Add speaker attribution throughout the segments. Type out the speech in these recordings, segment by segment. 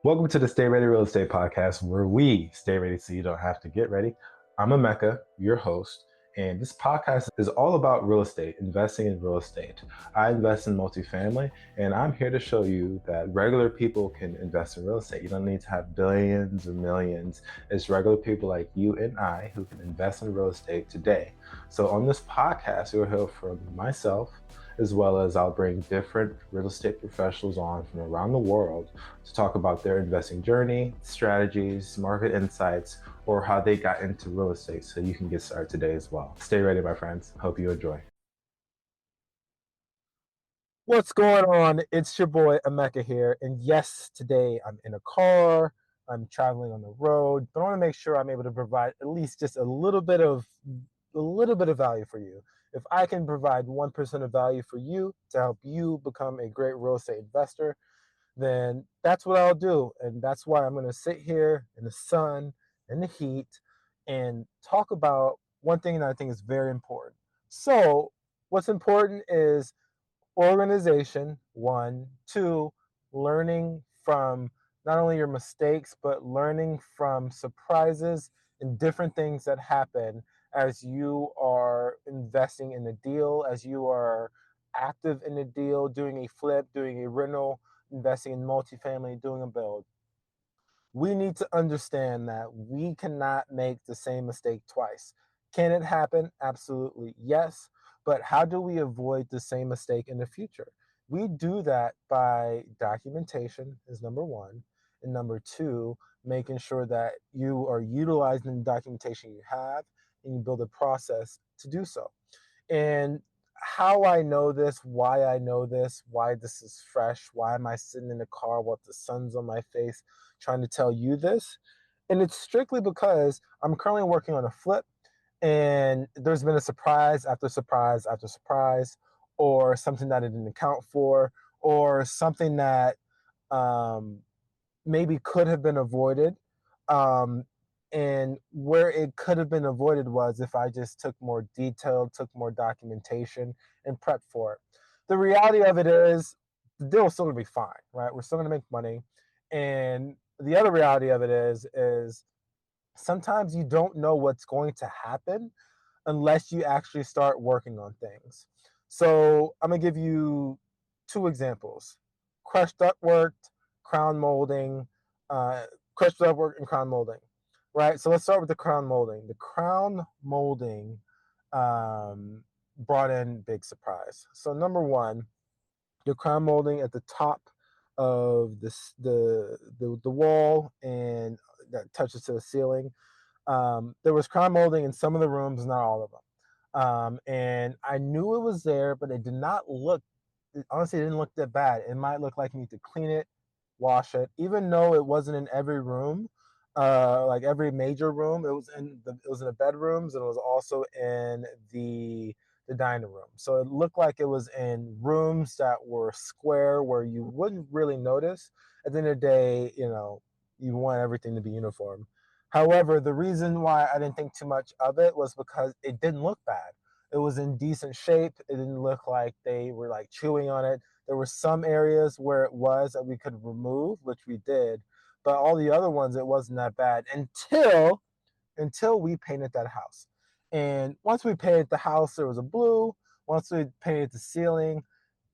Speaker 1: Welcome to the Stay Ready Real Estate Podcast, where we stay ready so you don't have to get ready. I'm Emeka, your host, and this podcast is all about real estate, investing in real estate. I invest in multifamily, and I'm here to show you that regular people can invest in real estate. You don't need to have billions or millions. It's regular people like you and I who can invest in real estate today. So on this podcast, you'll hear from myself, as well as I'll bring different real estate professionals on from around the world to talk about their investing journey, strategies, market insights, or how they got into real estate so you can get started today as well. Stay ready, my friends. Hope you enjoy.
Speaker 2: What's going on? It's your boy Emeka here. And yes, today I'm in a car, I'm traveling on the road, but I want to make sure I'm able to provide at least just a little bit of value for you. If I can provide 1% of value for you to help you become a great real estate investor, then that's what I'll do. And that's why I'm going to sit here in the sun, in the heat, and talk about one thing that I think is very important. So, what's important is organization, one. Two, learning from not only your mistakes, but learning from surprises and different things that happen as you are investing in a deal, as you are active in a deal, doing a flip, doing a rental, investing in multifamily, doing a build. We need to understand that we cannot make the same mistake twice. Can it happen? Absolutely, yes. But how do we avoid the same mistake in the future? We do that by documentation, is number one. And number two, making sure that you are utilizing the documentation you have and you build a process to do so. And how I know this, why this is fresh, why am I sitting in the car while the sun's on my face trying to tell you this? And it's strictly because I'm currently working on a flip and there's been a surprise after surprise after surprise, or something that I didn't account for, or something that um, maybe could have been avoided. Um, and where it could have been avoided was if I just took more detail, took more documentation, and prepped for it. The reality of it is the deal is still gonna be fine, right? We're still gonna make money. And the other reality of it is sometimes you don't know what's going to happen unless you actually start working on things. So I'm gonna give you two examples: crushed ductwork, crown molding, uh, crushed ductwork, and crown molding. Right. So let's start with the crown molding. The crown molding um, brought in big surprise. So number one, the crown molding at the top of the wall and that touches to the ceiling. There was crown molding in some of the rooms, not all of them. And I knew it was there, but it did not look, it honestly, it didn't look that bad. It might look like you need to clean it, wash it, even though it wasn't in every room, like every major room. It was in the bedrooms, and it was also in the dining room. So it looked like it was in rooms that were square where you wouldn't really notice. At the end of the day, you want everything to be uniform. However, the reason why I didn't think too much of it was because it didn't look bad. It was in decent shape. It didn't look like they were like chewing on it. There were some areas where it was that we could remove, which we did, but all the other ones it wasn't that bad until we painted that house. And once we painted the house, there was a blue. Once we painted the ceiling,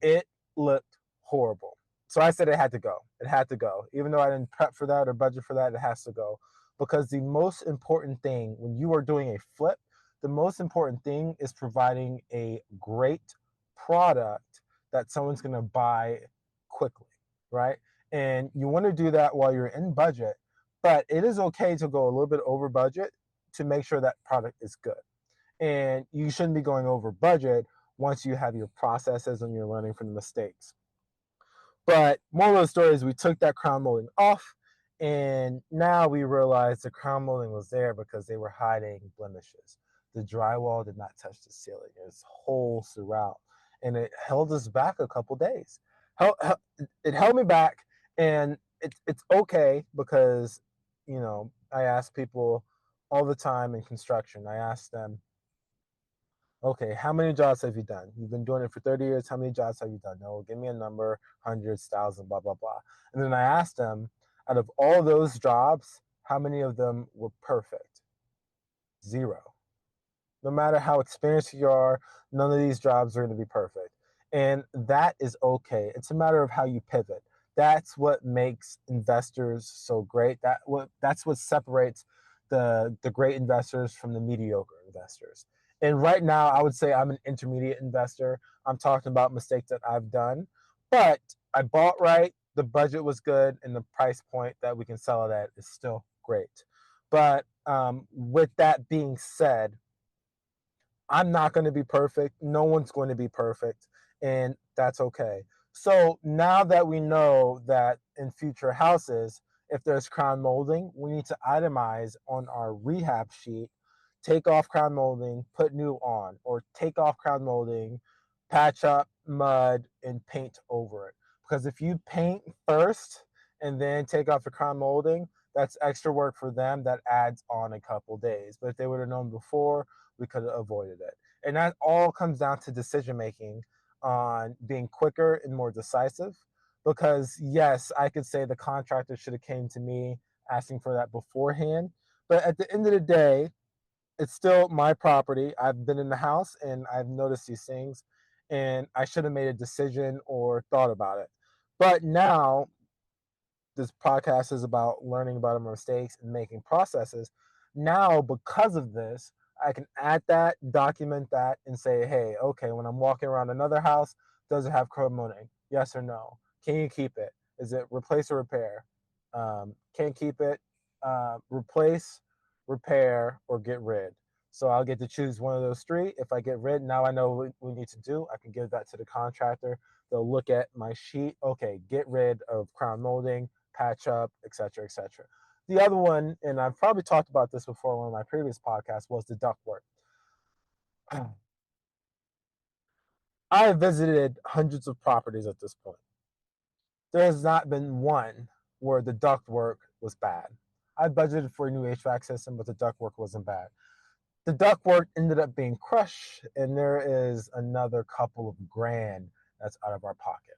Speaker 2: it looked horrible. So I said it had to go. It had to go. Even though I didn't prep for that or budget for that, it has to go. Because the most important thing when you are doing a flip, the most important thing is providing a great product that someone's going to buy quickly, right? And you want to do that while you're in budget, but it is okay to go a little bit over budget to make sure that product is good. And you shouldn't be going over budget once you have your processes and you're learning from the mistakes. But moral of the story is we took that crown molding off, and now we realized the crown molding was there because they were hiding blemishes. The drywall did not touch the ceiling. It was holes throughout, and it held us back a couple days. It held me back, and it's okay because, I ask people all the time in construction. I ask them, okay, how many jobs have you done? You've been doing it for 30 years. How many jobs have you done? No, give me a number, hundreds, thousands, blah, blah, blah. And then I asked them, Out of all those jobs, how many of them were perfect? Zero. No matter how experienced you are, none of these jobs are going to be perfect. And that is okay. It's a matter of how you pivot. That's what makes investors so great. That's what separates the great investors from the mediocre investors. And right now, I would say I'm an intermediate investor. I'm talking about mistakes that I've done, but I bought right. The budget was good, and the price point that we can sell it at is still great. But with that being said, I'm not going to be perfect. No one's going to be perfect. And that's okay. So now that we know that in future houses, if there's crown molding, we need to itemize on our rehab sheet, take off crown molding, put new on, or take off crown molding, patch up mud, and paint over it. Because if you paint first and then take off the crown molding, that's extra work for them that adds on a couple days. But if they would have known before, we could have avoided it. And that all comes down to decision making on being quicker and more decisive. Because yes, I could say the contractor should have came to me asking for that beforehand. But at the end of the day, it's still my property. I've been in the house and I've noticed these things, and I should have made a decision or thought about it. But now this podcast is about learning about our mistakes and making processes. Now, because of this, I can add that, document that, and say, hey, okay, when I'm walking around another house, does it have chromoning? Yes or no? Can you keep it? Is it replace or repair? Can't keep it. Replace, repair, or get rid. So I'll get to choose one of those three. If I get rid, now I know what we need to do. I can give that to the contractor. They'll look at my sheet. Okay, get rid of crown molding, patch up, etc., etc. The other one, and I've probably talked about this before in one of my previous podcasts, was the ductwork. I have visited hundreds of properties at this point. There has not been one where the ductwork was bad. I budgeted for a new HVAC system, but the ductwork wasn't bad. The ductwork ended up being crushed, and there is another couple of grand that's out of our pocket.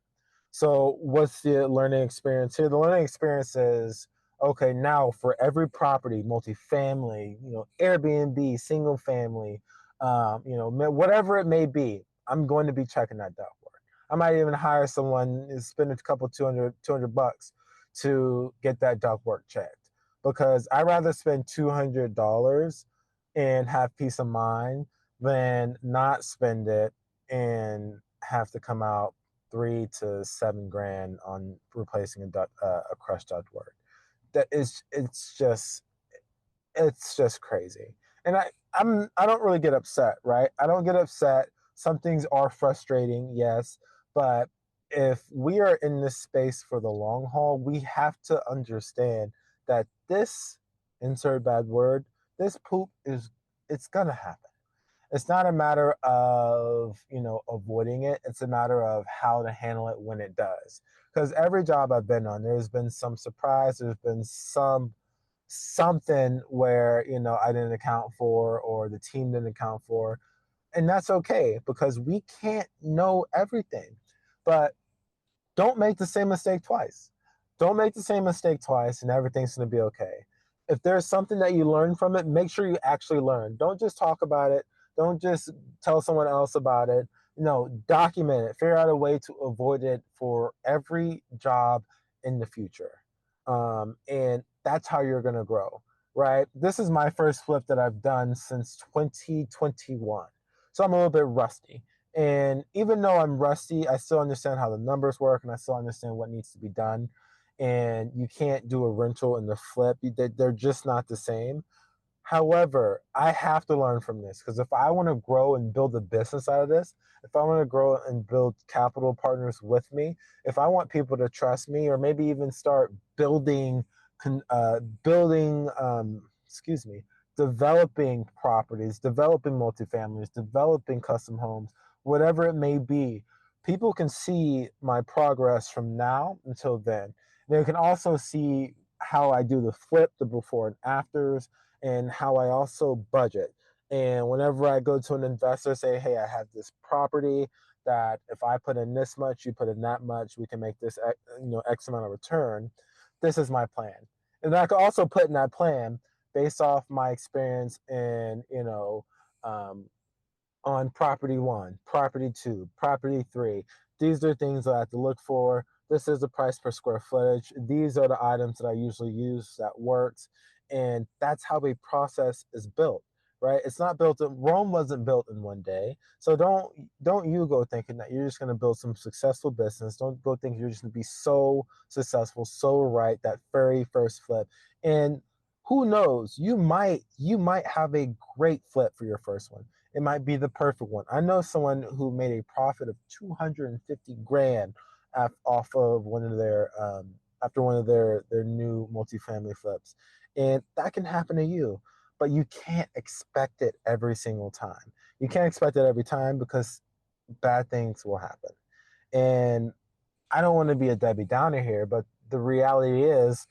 Speaker 2: So, what's the learning experience here? The learning experience is okay. Now, for every property, multifamily, Airbnb, single family, whatever it may be, I'm going to be checking that ductwork. I might even hire someone and spend a couple 200 bucks to get that ductwork checked because I'd rather spend $200 and have peace of mind than not spend it and have to come out 3 to 7 grand on replacing a crushed ductwork. That is, it's just crazy. And I don't really get upset, right? I don't get upset. Some things are frustrating, yes, but if we are in this space for the long haul, we have to understand that this insert bad word, this poop it's gonna happen. It's not a matter of avoiding it. It's a matter of how to handle it when it does. Because every job I've been on, there's been some surprise. There's been something where I didn't account for or the team didn't account for, and that's okay because we can't know everything. But don't make the same mistake twice. Don't make the same mistake twice, and everything's going to be okay. If there's something that you learn from it, make sure you actually learn. Don't just talk about it. Don't just tell someone else about it. No, document it. Figure out a way to avoid it for every job in the future. And that's how you're going to grow, right? This is my first flip that I've done since 2021. So I'm a little bit rusty. And even though I'm rusty, I still understand how the numbers work and I still understand what needs to be done. And you can't do a rental and the flip, they're just not the same. However, I have to learn from this because if I want to grow and build a business out of this, if I want to grow and build capital partners with me, if I want people to trust me, or maybe even start building, developing properties, developing multifamilies, developing custom homes, whatever it may be, people can see my progress from now until then. They can also see how I do the flip, the before and afters, and how I also budget. And whenever I go to an investor, say, hey, I have this property that if I put in this much, you put in that much, we can make this X amount of return. this is my plan. And I could also put in that plan based off my experience in, on property one, property two, property three. These are things that I have to look for. This is the price per square footage. These are the items that I usually use that works. And that's how a process is built, right? It's not built Rome wasn't built in one day. So don't you go thinking that you're just gonna build some successful business. Don't go thinking you're just gonna be so successful, so right, that very first flip. And who knows, you might have a great flip for your first one. It might be the perfect one. I know someone who made a profit of 250 grand off of one of their after one of their new multifamily flips, and that can happen to you. But you can't expect it every single time. You can't expect it every time because bad things will happen. And I don't want to be a Debbie Downer here, but the reality is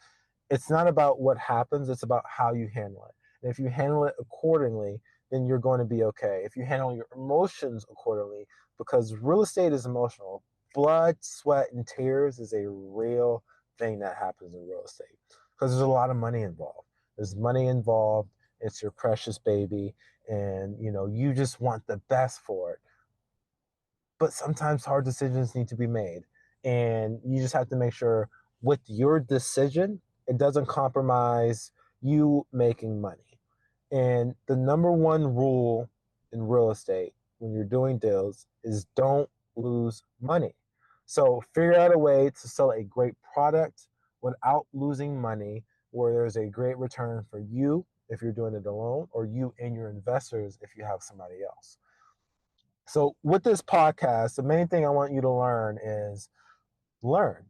Speaker 2: it's not about what happens, it's about how you handle it. And if you handle it accordingly, then you're going to be okay. If you handle your emotions accordingly, because real estate is emotional, blood, sweat, and tears is a real thing that happens in real estate because there's a lot of money involved. There's money involved, it's your precious baby, and you just want the best for it. But sometimes hard decisions need to be made, and you just have to make sure with your decision it doesn't compromise you making money. And the number one rule in real estate when you're doing deals is don't lose money. So figure out a way to sell a great product without losing money, where there's a great return for you if you're doing it alone, or you and your investors if you have somebody else. So with this podcast, the main thing I want you to learn is learn.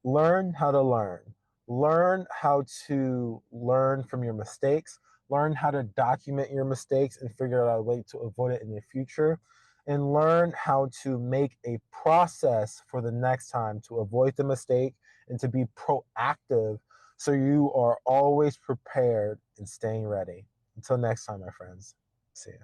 Speaker 2: Learn how to learn. Learn how to learn from your mistakes. Learn how to document your mistakes and figure out a way to avoid it in the future. And learn how to make a process for the next time to avoid the mistake and to be proactive so you are always prepared and staying ready. Until next time, my friends. See ya.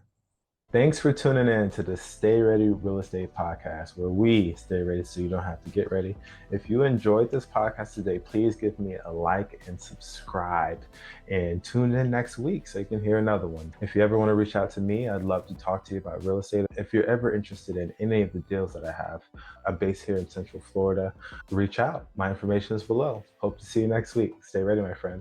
Speaker 1: Thanks for tuning in to the Stay Ready Real Estate Podcast, where we stay ready so you don't have to get ready. If you enjoyed this podcast today, please give me a like and subscribe, and tune in next week so you can hear another one. If you ever want to reach out to me, I'd love to talk to you about real estate. If you're ever interested in any of the deals that I have, I'm based here in Central Florida, reach out. My information is below. Hope to see you next week. Stay ready, my friend.